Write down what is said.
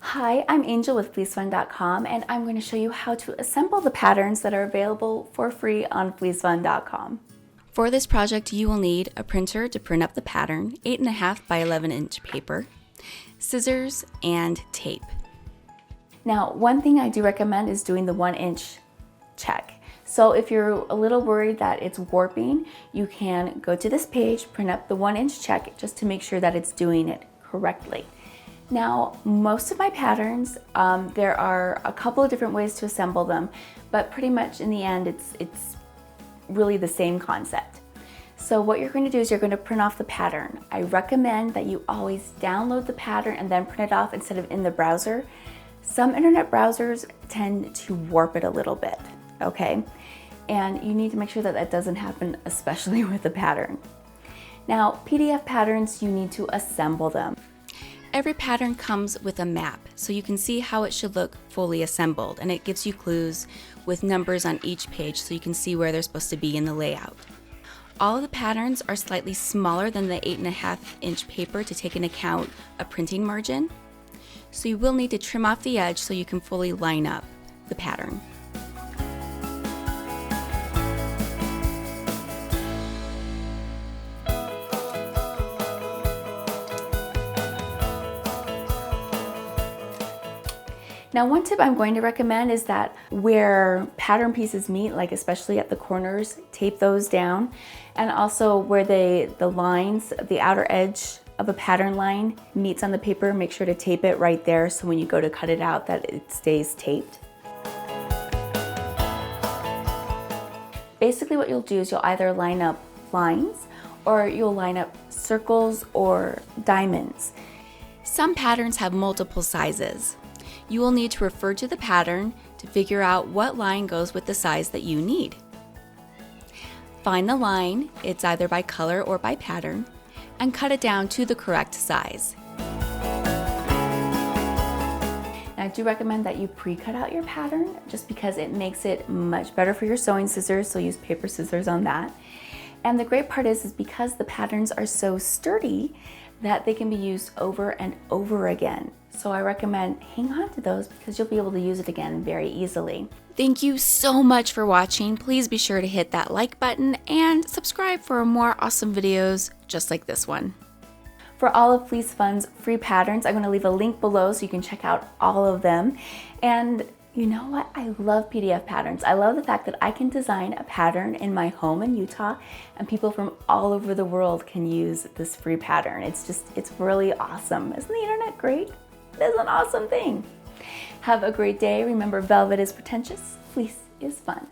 Hi, I'm Angel with FleeceFun.com, and I'm going to show you how to assemble the patterns that are available for free on FleeceFun.com. For this project, you will need a printer to print up the pattern, 8.5 by 11 inch paper, scissors, and tape. Now, one thing I do recommend is doing the 1 inch check. So if you're a little worried that it's warping, you can go to this page, print up the 1 inch check just to make sure that it's doing it correctly. Now, most of my patterns, there are a couple of different ways to assemble them, but pretty much in the end, it's really the same concept. So what you're going to do is you're going to print off the pattern. I recommend that you always download the pattern and then print it off instead of in the browser. Some internet browsers tend to warp it a little bit, okay? And you need to make sure that that doesn't happen, especially with the pattern. Now, PDF patterns, you need to assemble them. Every pattern comes with a map, so you can see how it should look fully assembled, and it gives you clues with numbers on each page so you can see where they're supposed to be in the layout. All of the patterns are slightly smaller than the 8.5 inch paper to take into account a printing margin, so you will need to trim off the edge so you can fully line up the pattern. Now, one tip I'm going to recommend is that where pattern pieces meet, like especially at the corners, tape those down. And also where the lines, the outer edge of a pattern line meets on the paper, make sure to tape it right there so when you go to cut it out that it stays taped. Basically what you'll do is you'll either line up lines or you'll line up circles or diamonds. Some patterns have multiple sizes. You will need to refer to the pattern to figure out what line goes with the size that you need. Find the line, it's either by color or by pattern, and cut it down to the correct size. I do recommend that you pre-cut out your pattern just because it makes it much better for your sewing scissors, so use paper scissors on that. And the great part is because the patterns are so sturdy that they can be used over and over again. So I recommend hang on to those because you'll be able to use it again very easily. Thank you so much for watching. Please be sure to hit that like button and subscribe for more awesome videos just like this one. For all of Fleece Fun's free patterns, I'm going to leave a link below so you can check out all of them. And you know what? I love PDF patterns. I love the fact that I can design a pattern in my home in Utah and people from all over the world can use this free pattern. It's really awesome. Isn't the internet great? It is an awesome thing. Have a great day. Remember, velvet is pretentious, fleece is fun.